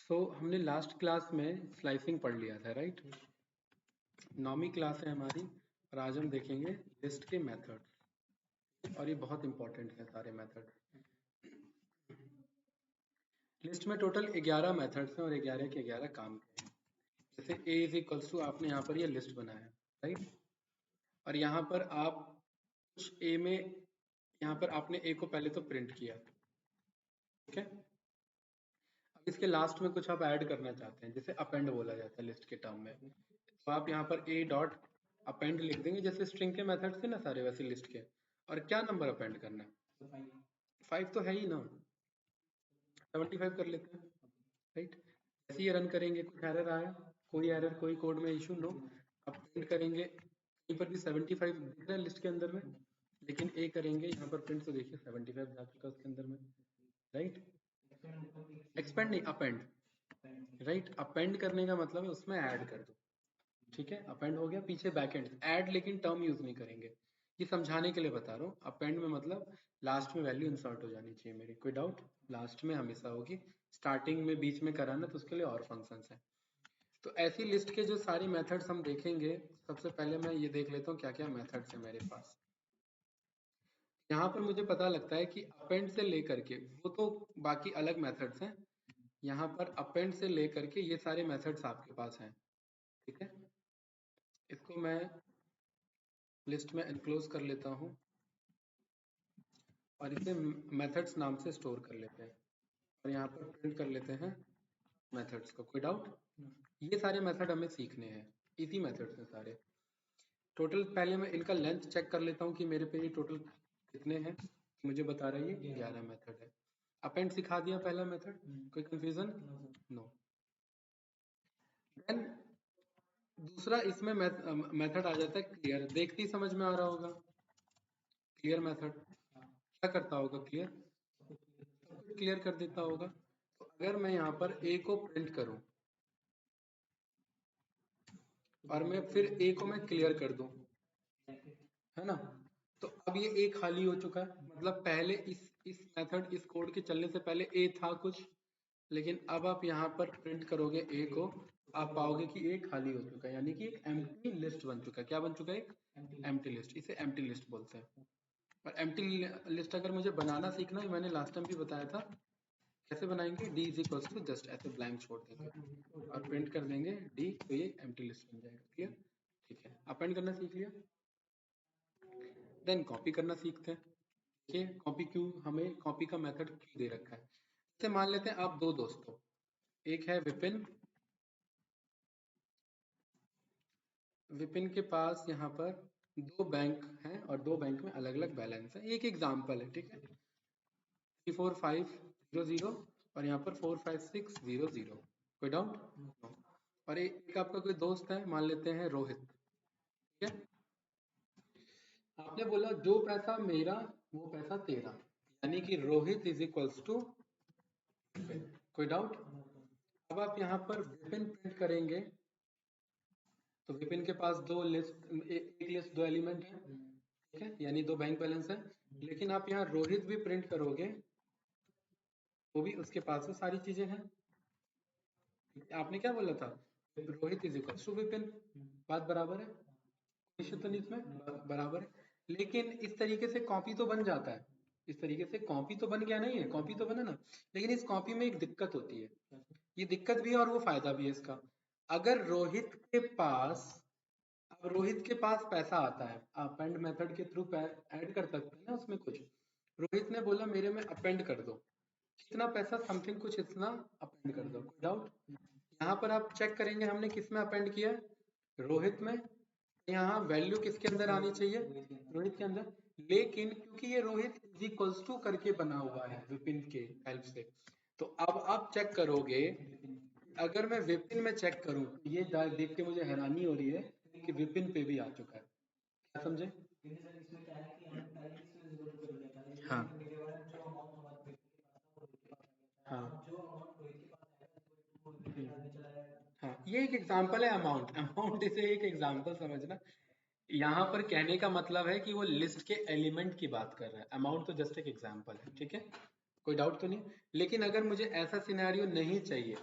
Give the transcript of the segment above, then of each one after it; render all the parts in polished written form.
हमने last class में slicing पढ़ लिया था, राइट। 9वीं क्लास है हमारी और आज हम देखेंगे लिस्ट के मेथड्स, और ये बहुत इंपॉर्टेंट है सारे मेथड। लिस्ट में टोटल 11 मेथड्स हैं और 11 के 11 काम के हैं। जैसे a इज इक्वल्स टू, आपने यहाँ पर ये लिस्ट बनाया, राइट, और यहाँ पर आप कुछ a में, यहाँ पर आपने a को पहले तो प्रिंट किया, ठीक है। अब इसके लास्ट में कुछ आप ऐड करना चाहते हैं, जैसे अपेंड बोला जाता है लिस्ट के टर्म में, तो आप यहाँ पर a डॉट अपेंड लिख देंगे, जैसे स्ट्रिंग के मेथड थे ना सारे, वैसे लिस्ट के। और क्या नंबर अपेंड करना है? 5 तो है ही ना, 75 कर लेते हैं, राइट। ऐसे ही रन करेंगे, कुछ एरर आया, कोई एरर, कोई कोड में इशू, नो, अब प्रिंट करेंगे, कहीं पर भी 75 दिख रहा है लिस्ट के अंदर में, लेकिन ए करेंगे यहाँ पर प्रिंट, तो देखिए 75 जा चुका है उसके अंदर में, राइट। एक्सपेंड नहीं, अपेंड, राइट। अपेंड करने का मतलब है उसमें ऐड कर दो, ठीक है। अपेंड हो गया, पीछे बैकएंड ऐड, लेकिन टर्म यूज नहीं करेंगे, ये समझाने के लिए बता रहा हूँ। अपेंड में मतलब लास्ट में वैल्यू इंसर्ट हो जानी चाहिए मेरी, कोई डाउट? लास्ट में हमेशा होगी, स्टार्टिंग में बीच में कराना तो उसके लिए और फंक्शंस हैं। तो ऐसी लिस्ट के जो सारी मेथड्स हम देखेंगे, सबसे पहले मैं ये देख लेता हूँ क्या क्या मेथड्स है मेरे पास। यहाँ पर मुझे पता लगता है कि अपेंड से लेकर के, वो तो बाकी अलग मेथड्स हैं, यहाँ पर अपेंड से लेकर के ये सारे मेथड्स आपके पास हैं, ठीक है। इसको मैं लिस्ट में एनक्लोज कर लेता हूँ और इसे मेथड्स नाम से स्टोर कर लेते हैं, और यहाँ पर प्रिंट कर लेते हैं मेथड्स को। कोई डाउट? ये सारे मेथड हमें सीखने हैं, इजी मेथड्स हैं सारे। टोटल पहले मैं इनका लेंथ चेक कर लेता हूँ कि मेरे पे ये टोटल कितने हैं, मुझे बता रहा है ये 11 मेथड है। अपेंड सिखा दिया पहला मेथड, कोई कंफ्यूजन? नो। देन दूसरा इसमें मेथड आ जाता है क्लियर, देखते ही समझ में आ रहा होगा। क्लियर मेथड क्या करता होगा? क्लियर, क्लियर कर देता होगा। तो अगर मैं यहाँ पर a को प्रिंट करूं और मैं फिर a को मैं क्लियर कर दूं, है ना, तो अब ये a खाली हो चुका है, मतलब पहले इस मेथड, इस कोड के चलने से पहले a था कुछ, लेकिन अब आप यहाँ पर प्रिंट करोगे a को, आप पाओगे कि a खाली हो चुका है, यानी कि एक एम्प्टी लिस्ट बन चुका है। क्या बन चुका है? एक एम्प्टी लिस्ट। इसे एम्प्टी लिस्ट बोलते हैं। और एम्प्टी लिस्ट अगर मुझे बनाना सीखना है, मैंने लास्ट टाइम भी बताया था, कैसे बनाएंगे? d is equal to just ऐसे ब्लैंक छोड़ देंगे और प्रिंट कर देंगे d, तो ये एम्प्टी लिस्ट बन जाएगा। क्लियर? ठीक है, अपेंड करना सीख लिया। देन कॉपी करना सीखते हैं। देखिए कॉपी क्यों, हमें कॉपी का मेथड क्यों दे रखा है। जैसे मान लेते हैं आप दो दोस्तों, एक है विपिन, विपिन के पास यहाँ पर दो बैंक हैं और दो बैंक में अलग अलग बैलेंस है। एक एग्जाम्पल है, ठीक है। 34500 और यहाँ पर 45600। कोई डाउट? और एक आपका कोई दोस्त है, मान लेते हैं रोहित, ठीक है। आपने बोला जो पैसा मेरा वो पैसा तेरा, यानी कि Rohit is equals to Vipin. कोई डाउट? अब आप यहाँ पर विपिन प्रिंट करेंगे तो विपिन के पास दो लिस्ट, एक लिस्ट दो एलिमेंट है, ठीक है, यानी दो बैंक बैलेंस है। लेकिन आप यहाँ रोहित भी प्रिंट करोगे, वो भी उसके पास वो सारी चीजें हैं। आपने क्या बोला था? Rohit is equal to Vipin, बात बराबर है, निश्चित तो नहीं इसमें बराबर है। लेकिन इस तरीके से कॉपी तो बन जाता है, इस तरीके से कॉपी तो बन गया, नहीं है? कॉपी तो बना ना, लेकिन इस कॉपी में एक दिक्कत होती है। ये दिक्कत भी है और वो फायदा भी है इसका। अगर रोहित के पास, अब रोहित के पास पैसा आता है, अपेंड मेथड के थ्रू ऐड कर सकते हैं ना उसमें कुछ। रोहित ने बोला मेरे में अपेंड कर दो, कितना पैसा, समथिंग कुछ इतना अपेंड कर दो। कोई डाउट? यहाँ पर आप चेक करेंगे हमने किस में अपेंड किया, रोहित में। यहाँ वैल्यू किसके अंदर आनी चाहिए? रोहित के अंदर। लेकिन क्योंकि ये रोहित इज इक्वल्स टू करके बना हुआ है विपिन के हेल्प से, तो अब आप चेक करोगे, अगर मैं विपिन में चेक करूं, ये देख के मुझे हैरानी हो रही है कि विपिन पे भी आ चुका है। क्या समझे? हाँ हाँ हाँ, ये एक एग्जांपल है। अमाउंट, अमाउंट इसे एक एग्जांपल समझना। यहाँ पर कहने का मतलब है कि वो लिस्ट के एलिमेंट की बात कर रहा है, अमाउंट तो जस्ट एक एग्जांपल है, ठीक है। कोई डाउट तो नहीं? लेकिन अगर मुझे ऐसा सिनेरियो नहीं चाहिए,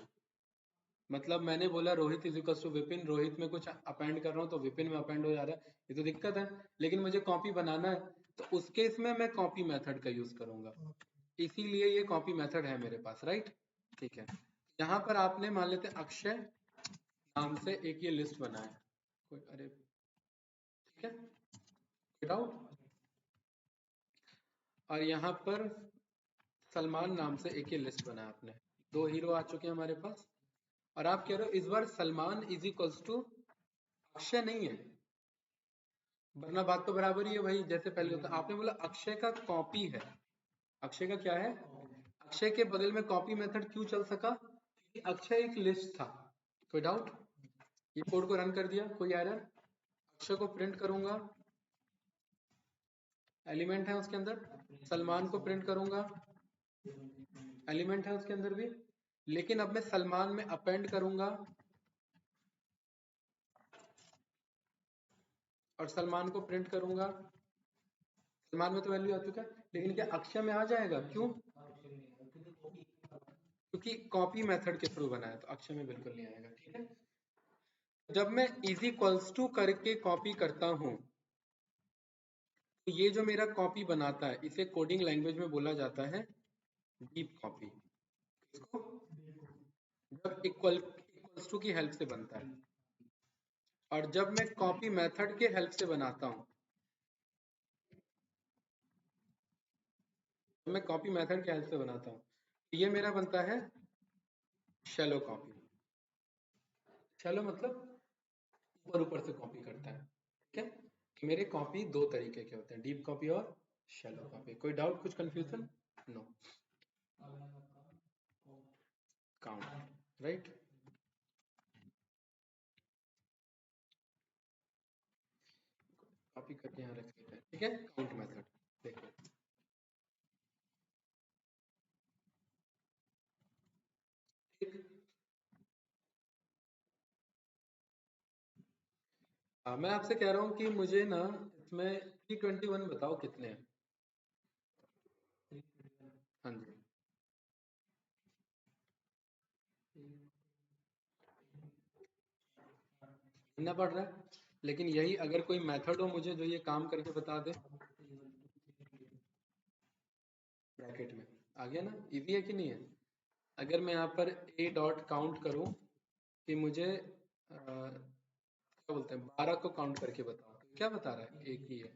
मतलब मैंने बोला Rohit is equal to Vipin, रोहित में कुछ अपेंड कर रहा हूँ तो विपिन में अपेंड हो जा रहा है, ये तो दिक्कत है। लेकिन मुझे कॉपी बनाना है तो उस केस में मैं कॉपी मेथड का यूज करूंगा, इसीलिए ये कॉपी मेथड है मेरे पास, राइट। ठीक है, यहाँ पर आपने मान लेते हैं अक्षय नाम से एक ये लिस्ट बनाया, कोई अरे ठीक है, कोई डाउट। और यहाँ पर सलमान नाम से एक ये लिस्ट बनाया आपने, दो हीरो आ चुके हैं हमारे पास। और आप कह रहे हो इस बार Salman is equals to Akshay नहीं है, वरना बात तो बराबर ही है भाई, जैसे पहले होता। आपने बोला अक्षय का कॉपी है, अक्षय का क्या है, अक्षय के बगल में कॉपी मेथड क्यों चल सका, क्योंकि अक्षय एक लिस्ट था। कोई डाउट, ये कोड को रन कर दिया, कोई एरर। अक्षय को प्रिंट करूंगा, एलिमेंट है उसके अंदर, सलमान को प्रिंट करूंगा, एलिमेंट है उसके अंदर भी, लेकिन अब मैं सलमान में अपेंड करूंगा और सलमान को प्रिंट करूंगा। सलमान में तो वैल्यू आ चुका है, लेकिन क्या अक्षय में आ जाएगा, क्यों, क्योंकि कॉपी मेथड के थ्रू बना है, तो अक्षय में बिल्कुल नहीं आएगा। ठीक है, जब मैं इज इक्वल्स टू करके कॉपी करता हूं तो ये जो मेरा कॉपी बनाता है इसे कोडिंग लैंग्वेज में बोला जाता है डीप कॉपी। इसको जब इक्वल्स टू की हेल्प से बनता है, और जब मैं कॉपी मेथड के हेल्प से बनाता हूं, मैं कॉपी मेथड के हेल्प से बनाता हूं, ये मेरा बनता है शैलो कॉपी। शैलो मतलब ऊपर ऊपर से कॉपी करता है। ठीक है, कि मेरे कॉपी दो तरीके के होते हैं, डीप कॉपी और शैलो कॉपी। कोई डाउट, कुछ confusion, no, count, right. Copy करके यहाँ रख लेते हैं, ठीक है, काउंट मेथड देखो। ठीक, मैं आपसे कह रहा हूँ कि मुझे ना इसमें 321 बताओ कितने हैं। हाँ जी, लिखना पड़ रहा है, लेकिन यही अगर कोई मेथड हो मुझे जो ये काम करके बता दे। ब्रैकेट में आ गया ना, इजी है कि नहीं है। अगर मैं यहाँ पर ए डॉट काउंट करूँ कि मुझे क्या बोलते हैं 12 को काउंट करके बताओ, तो क्या बता रहा है, एक ही है।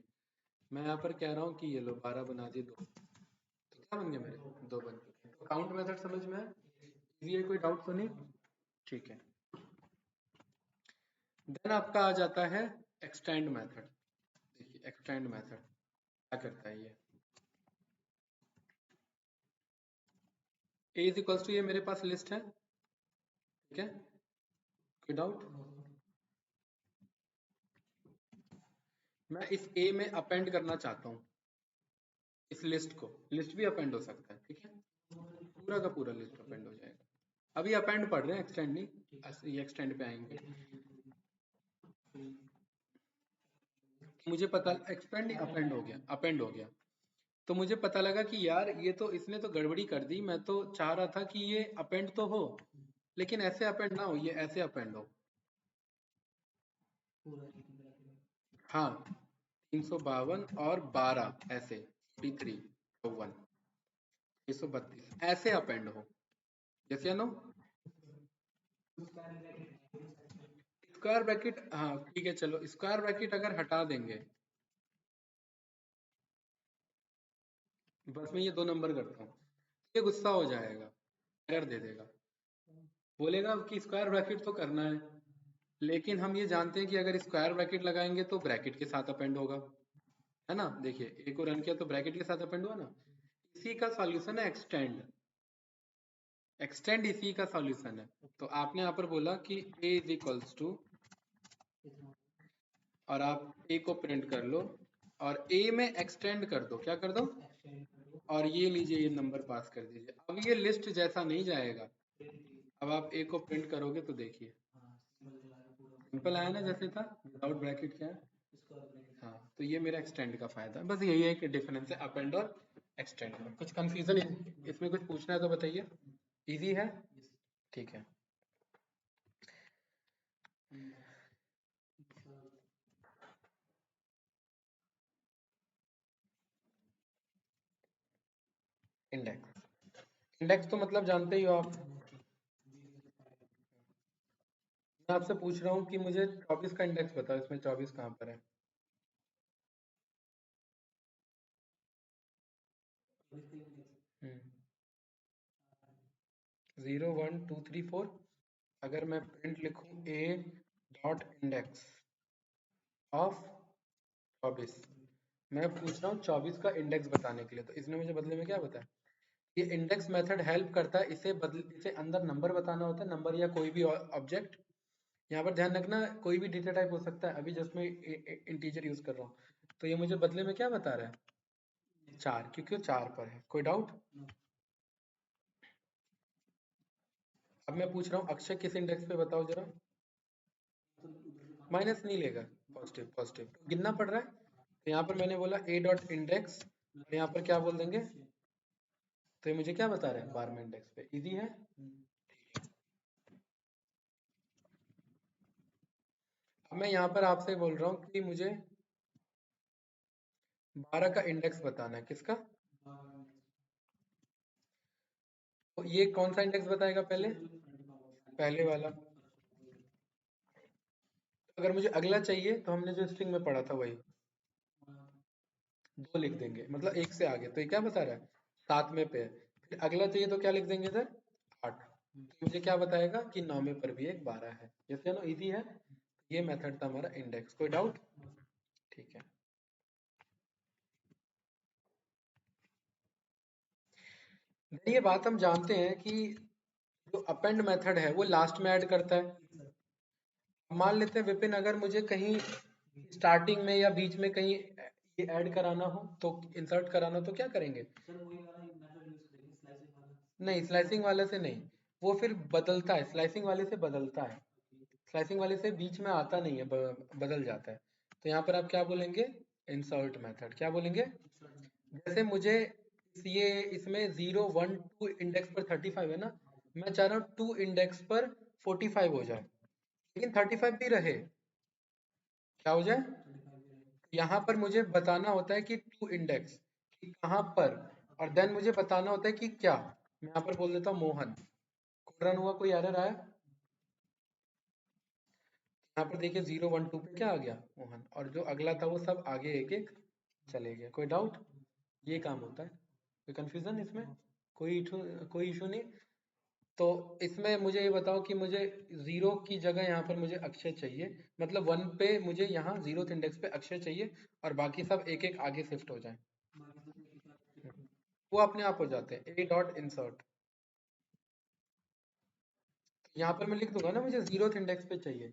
मैं यहाँ पर कह रहा हूँ कि ये लो 12 बना दिए, दो, तो क्या बन गया मेरे, दो बन चुके हैं। तो काउंट मेथड समझ में है, इजी है, कोई डाउट तो नहीं। ठीक है, देन आपका आ जाता है एक्सटेंड मेथड। देखिए एक्सटेंड मेथड क्या करता है, ये ए इज इक्वल्स टू, ये मेरे पास लिस्ट है, ठीक है, कोई डाउट। मैं इस ए में अपेंड करना चाहता हूँ इस लिस्ट को, लिस्ट भी अपेंड हो सकता है, ठीक है, पूरा का पूरा लिस्ट अपेंड हो जाएगा। अभी अपेंड पढ़ रहे हैं, एक्सटेंड नहीं, ये एक्सटेंड पे आएंगे। मुझे पता, एक्सपेंड नहीं, अपेंड हो गया, अपेंड हो गया। तो मुझे पता लगा कि यार ये तो इसने तो गड़बड़ी कर दी, मैं तो चाह रहा था कि ये अपेंड तो हो, लेकिन ऐसे अपेंड ना हो, ये ऐसे अपेंड हो। हाँ, 352 और 12 ऐसे, 43, 54, 632 ऐसे अपेंड हो, जैसे नो। स्क्वायर ब्रैकेट, हाँ ठीक है, चलो स्क्वायर ब्रैकेट अगर हटा देंगे, बस मैं ये दो नंबर करता हूँ, ये गुस्सा हो जाएगा, एरर दे देगा, बोलेगा कि स्क्वायर ब्रैकेट तो करना है, लेकिन हम ये जानते हैं कि अगर स्क्वायर ब्रैकेट लगाएंगे तो ब्रैकेट के साथ अपेंड होगा, है ना। देखिए ए को रन किया तो ब्रैकेट के साथ अपेंड हुआ ना, इसी का सॉल्यूशन है एक्सटेंड, एक्सटेंड इसी का सॉल्यूशन है। तो आपने यहाँ पर बोला कि a इज इक्वल्स टू, और आप a को प्रिंट कर लो और a में एक्सटेंड कर दो, क्या कर दो, और ये लीजिए ये नंबर पास कर दीजिए। अब ये लिस्ट जैसा नहीं जाएगा, अब आप a को प्रिंट करोगे तो देखिए सिंपल आया ना, जैसे था विदाउट ब्रैकेट क्या है। हाँ, तो ये मेरा एक्सटेंड का फायदा है, बस यही है कि डिफरेंस है अपेंड और एक्सटेंड में। कुछ कंफ्यूजन इसमें कुछ पूछना है तो बताइए, इजी है, ठीक है। इंडेक्स, इंडेक्स तो मतलब जानते ही हो आप। मैं आपसे पूछ रहा हूँ कि मुझे 24 का इंडेक्स बताओ, इसमें 24 कहाँ पर है? हम्म, 0 1 2 3 4। अगर मैं प्रिंट लिखूं ए डॉट इंडेक्स ऑफ 24, मैं पूछ रहा हूँ 24 का इंडेक्स बताने के लिए, तो इसने मुझे बदले में क्या बताया? ये इंडेक्स मेथड हेल्प करता है, इसे अंदर नंबर बताना होता है, नंबर या कोई भी ऑब्जेक्ट। यहाँ पर ध्यान रखना कोई भी डेटा टाइप हो सकता है, अभी जस्ट मैं इंटीजर यूज कर रहा हूँ। तो ये मुझे बदले में क्या बता रहा है? 4, क्योंकि वो 4 पर है। कोई डाउट? अब मैं पूछ रहा हूँ अक्षय किस इंडेक्स पे बताओ जरा। माइनस नहीं लेगा, पॉजिटिव पॉजिटिव गिनना पड़ रहा है। तो यहाँ पर मैंने बोला ए डॉट इंडेक्स, और यहाँ पर क्या बोल देंगे? तो ये मुझे क्या बता रहे हैं? 12वें इंडेक्स पे। इजी है। अब मैं यहाँ पर आपसे बोल रहा हूँ कि मुझे 12 का इंडेक्स बताना है। किसका? तो ये कौन सा इंडेक्स बताएगा पहले? पहले वाला। अगर मुझे अगला चाहिए तो हमने जो स्ट्रिंग में पढ़ा था वही 2 लिख देंगे, मतलब एक से आगे। तो ये क्या बता रहा है? 7वें पे है। फिर अगला चाहिए तो क्या लिख देंगे सर? 8। तो मुझे क्या बताएगा कि 9वें पर भी एक 12 है। जैसे ना, इजी है। ये मेथड था हमारा इंडेक्स। कोई डाउट? ठीक है। ये बात हम जानते हैं कि जो अपेंड मेथड है वो लास्ट में ऐड करता है। मान लेते हैं विपिन, अगर मुझे कहीं स्टार्टिंग में या बीच में कहीं ये ऐड कराना हो, तो इंसर्ट कराना हो, तो क्या करेंगे? नहीं, स्लाइसिंग वाले से नहीं। वो फिर बदलता है, स्लाइसिंग वाले से बदलता है। स्लाइसिंग वाले से बीच में आता नहीं है, बदल जाता है। तो यहाँ पर आप क्या बोलेंगे? Insert method. क्या बोलेंगे? जैसे मुझे ये इसमें 0 1 2 इंडेक्स पर 35 है ना, मैं चाह रहा हूँ 2 इंडेक्स पर 45 हो जाए, लेकिन 35 भी रहे। क्या हो जाए? यहाँ पर मुझे बताना होता है कि 2 इंडेक्स कि कहाँ पर, और देन मुझे बताना होता है कि क्या। मैं यहाँ पर बोल देता हूँ मोहन। कोड रन हुआ, कोई एरर आया? यहाँ पर देखिए 0 1 2 पे क्या आ गया? मोहन। और जो अगला था वो सब आगे एक एक चले गए। कोई डाउट? ये काम होता है। कोई कंफ्यूजन इसमें? कोई इशू नहीं। तो इसमें मुझे ये बताओ कि मुझे 0 की जगह यहाँ पर मुझे अक्षय चाहिए, मतलब 1 पे मुझे यहाँ 0th इंडेक्स पे अक्षय चाहिए, और बाकी सब एक एक आगे शिफ्ट हो जाए। वो अपने आप हो जाते हैं। ए डॉट इंसर्ट, यहाँ पर मैं लिख दूंगा ना, मुझे 0th इंडेक्स पे चाहिए।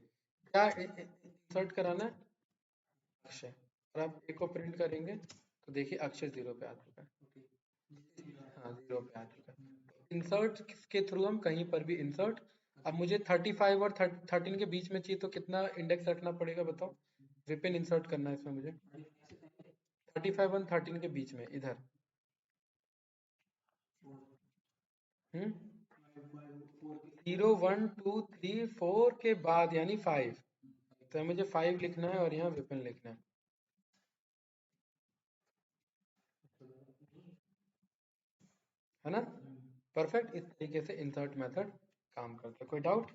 क्या इंसर्ट कराना है? अक्षय। और आप ए को प्रिंट करेंगे तो देखिए अक्षय 0 पे आ चुका है। हाँ, 0 पे आ चुका है। इंसर्ट के थ्रू हम कहीं पर भी इंसर्ट। अब मुझे 35 और 13 के बीच में चाहिए, तो कितना इंडेक्स रखना पड़ेगा बताओ? विपिन इंसर्ट करना है इसमें मुझे 35 और 13 के बीच में, इधर। हम्म, 0 1 2 3 4 के बाद यानी 5। तो मुझे 5 लिखना है और यहाँ विपिन लिखना है। है ना? परफेक्ट। इस तरीके से इंसर्ट मेथड काम करता है। कोई डाउट?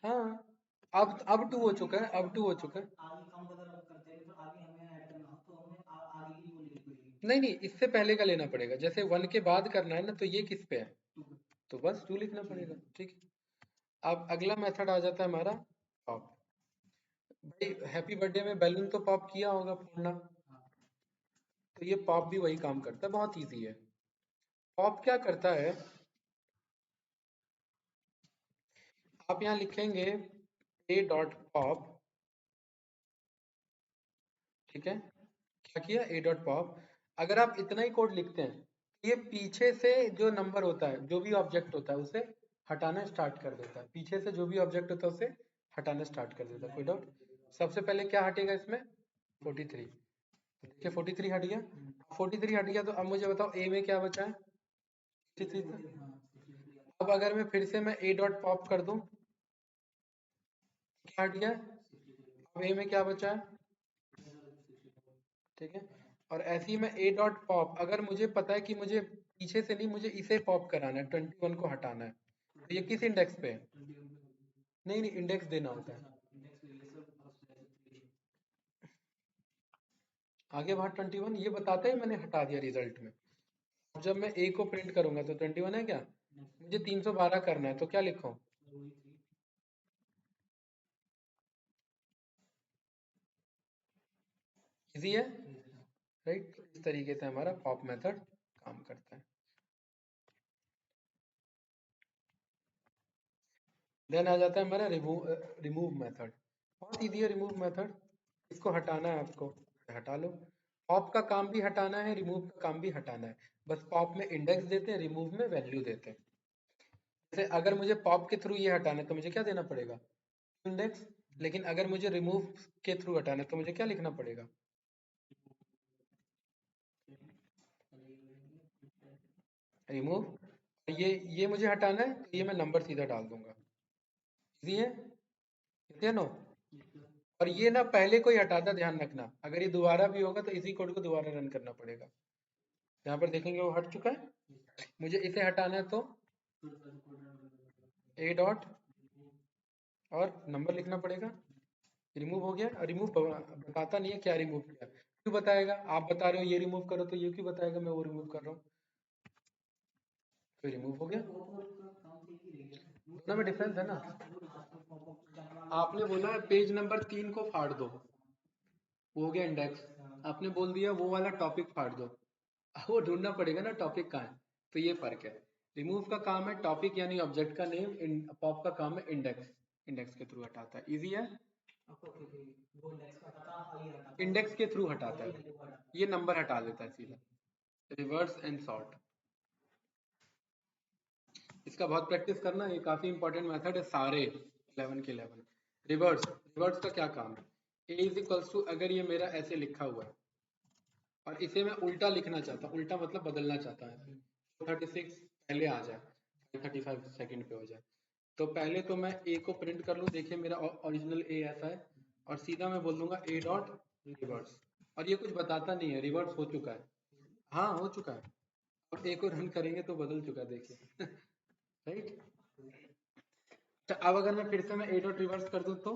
हाँ, अब 2 हो चुका है, अब 2 हो चुका है। नहीं नहीं, इससे पहले का लेना पड़ेगा। जैसे 1 के बाद करना है ना, तो ये किस पे है? तो बस 2 लिखना पड़ेगा। ठीक है। अब अगला मेथड आ जाता है हमारा पॉप। भाई हैप्पी बर्थडे में बैलून तो पॉप किया होगा, फोड़ना। तो ये पॉप भी वही काम करता है, बहुत इजी है। पॉप क्या करता है? आप यहाँ लिखेंगे ए डॉट पॉप। ठीक है। क्या किया? ए डॉट पॉप। अगर आप इतना ही कोड लिखते हैं, ये पीछे से जो नंबर होता है, जो भी ऑब्जेक्ट होता है, उसे हटाना स्टार्ट कर देता है। पीछे से जो भी ऑब्जेक्ट होता है उसे हटाना स्टार्ट कर देता है। कोई डाउट? सबसे पहले क्या हटेगा इसमें? 43। देखिए 43 हट गया। 43 हट गया तो अब मुझे बताओ ए में क्या बचा है? 63 था। अब अगर मैं फिर से मैं ए डॉट पॉप कर दूं, क्या हट गया? अब ए में क्या बचा है? ठीक है। और ऐसे ही मैं ए डॉट पॉप, अगर मुझे पता है कि मुझे पीछे से नहीं, मुझे इसे पॉप कराना है, 21 को हटाना है, तो ये किस इंडेक्स पे है? नहीं नहीं, इंडेक्स देना होता है आगे बाहर 21, ये बताते ही मैंने हटा दिया रिजल्ट में। अब जब मैं ए को प्रिंट करूंगा तो 21 है क्या? मुझे 312 करना है, तो क्या लिखूं? इजी है, राइट? इस तरीके से हमारा पॉप मेथड काम करता है। देन आ जाता है हमारा रिमूव मेथड। बहुत इजी है रिमूव मेथड। इसको हटाना है आपको, हटा लो। पॉप का काम भी हटाना है, रिमूव का काम भी हटाना है। बस पॉप में इंडेक्स देते हैं, रिमूव में वैल्यू देते हैं। जैसे अगर मुझे पॉप के थ्रू ये हटाना है तो मुझे क्या देना पड़ेगा? इंडेक्स। लेकिन अगर मुझे रिमूव के थ्रू हटाना है तो मुझे क्या लिखना पड़ेगा? रिमूव। ये मुझे हटाना है तो ये मैं नंबर सीधा डाल दूंगा। इजी है, इजी है नो? और ये ना पहले कोई हटाता, ध्यान रखना, अगर ये दोबारा भी होगा तो इसी कोड को दोबारा रन करना पड़ेगा। यहाँ पर देखेंगे वो हट चुका है। मुझे इसे हटाना है तो ए डॉट और नंबर लिखना पड़ेगा। रिमूव हो गया। और रिमूव बताता नहीं है क्या रिमूव किया। क्यों बताएगा? आप बता रहे हो ये रिमूव करो, तो ये क्यों बताएगा मैं वो रिमूव कर रहा हूँ? तो रिमूव हो गया। दोनों में डिफरेंस है ना। आपने बोला पेज नंबर 3 को फाड़ दो, वो हो गया इंडेक्स। आपने बोल दिया वो वाला टॉपिक फाड़ दो, वो ढूंढना पड़ेगा ना टॉपिक कहाँ है। तो ये फर्क है। रिमूव का काम है टॉपिक यानी ऑब्जेक्ट का नेम, पॉप का काम है इंडेक्स, इंडेक्स के थ्रू हटाता है। इजी है। इंडेक्स के थ्रू हटाता है, ये नंबर हटा देता है सीधा। रिवर्स एंड सॉर्ट, इसका बहुत प्रैक्टिस करना, ये काफी इंपॉर्टेंट मेथड है सारे 11 के 11। रिवर्स, रिवर्स का क्या काम है? ए इज इक्वल्स टू, अगर ये मेरा ऐसे लिखा हुआ है और इसे मैं उल्टा लिखना चाहता हूँ, उल्टा मतलब बदलना चाहता है, 36 पहले आ जाए, 35 सेकंड पे हो जाए, तो पहले तो मैं ए को प्रिंट कर लूँ। देखिए मेरा ओरिजिनल ए ऐसा है, और सीधा मैं बोल दूंगा ए डॉट रिवर्स। और ये कुछ बताता नहीं है, रिवर्स हो चुका है। हाँ हो चुका है। और ए को रन करेंगे तो बदल चुका है, देखिए। राइट। तो अब अगर मैं फिर से मैं ए डॉट रिवर्स कर दूं तो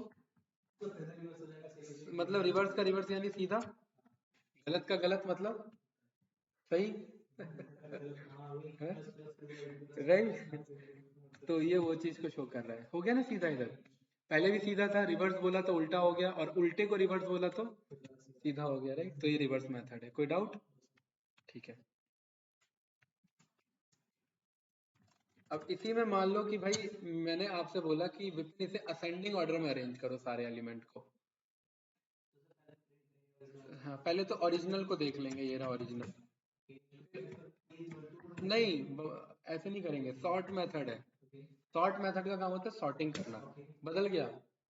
मतलब रिवर्स का रिवर्स यानी सीधा, गलत का गलत मतलब सही। राइट। तो ये वो चीज को शो कर रहा है। हो गया ना सीधा इधर? पहले भी सीधा था, रिवर्स बोला तो उल्टा हो गया, और उल्टे को रिवर्स बोला तो सीधा हो गया। राइट, तो ये रिवर्स मेथड है। कोई डाउट? ठीक है। अब इसी में मान लो कि भाई मैंने आपसे बोला कि विपिन इसे असेंडिंग ऑर्डर में अरेंज करो सारे एलिमेंट को। हाँ पहले तो ओरिजिनल को देख लेंगे, ये रहा ओरिजिनल। नहीं ऐसे नहीं करेंगे, सॉर्ट मेथड है। सॉर्ट मेथड का काम होता है सॉर्टिंग करना। बदल गया,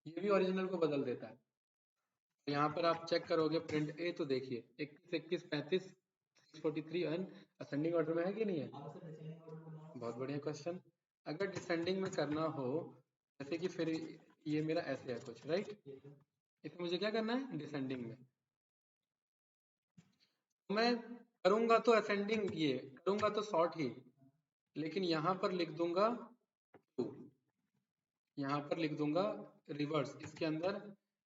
ये भी ओरिजिनल को बदल देता है। यहाँ पर आप चेक करोगे प्रिंट ए तो देखिए 21 21 35 43 एंड असेंडिंग ऑर्डर में है कि नहीं है? बहुत बढ़िया क्वेश्चन। अगर डिसेंडिंग में करना हो, जैसे कि फिर ये मेरा ऐसे है कुछ, राइट? इसमें मुझे क्या करना है? डिसेंडिंग में मैं करूंगा तो असेंडिंग, ये करूंगा तो सॉर्ट ही, लेकिन यहाँ पर लिख दूंगा टू, यहाँ पर लिख दूंगा रिवर्स। इसके अंदर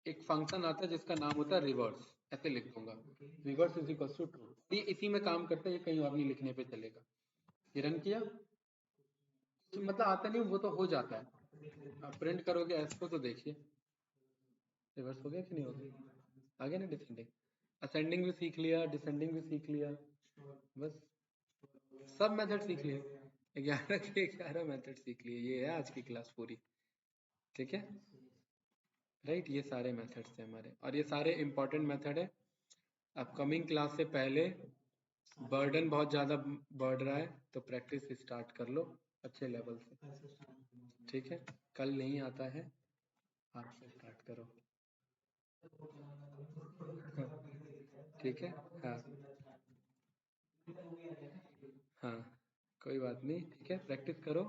एक फंक्शन आता है जिसका नाम होता है रिवर्स, ऐसे लिख दूंगा reverse is equal to true. ये इसी में काम करता है, ये कहीं और नहीं लिखने पे चलेगा। ये रन किया तो मतलब आता नहीं, वो तो हो जाता है। आप प्रिंट करोगे एस को तो देखिए रिवर्स हो गया कि नहीं हो गया? आ गया ना डिसेंडिंग। असेंडिंग भी सीख लिया, डिसेंडिंग भी सीख लिया, बस सब मेथड सीख लिए। 11 के 11 मेथड सीख लिए, ये है आज की क्लास पूरी। ठीक है, राइट? ये सारे मेथड्स हैं हमारे, और ये सारे इंपॉर्टेंट मेथड है। अपकमिंग क्लास से पहले बर्डन बहुत ज़्यादा बढ़ रहा है, तो प्रैक्टिस स्टार्ट कर लो अच्छे लेवल से। ठीक है, कल नहीं आता है, आज से स्टार्ट करो। ठीक है। हाँ हाँ, कोई बात नहीं, ठीक है, प्रैक्टिस करो।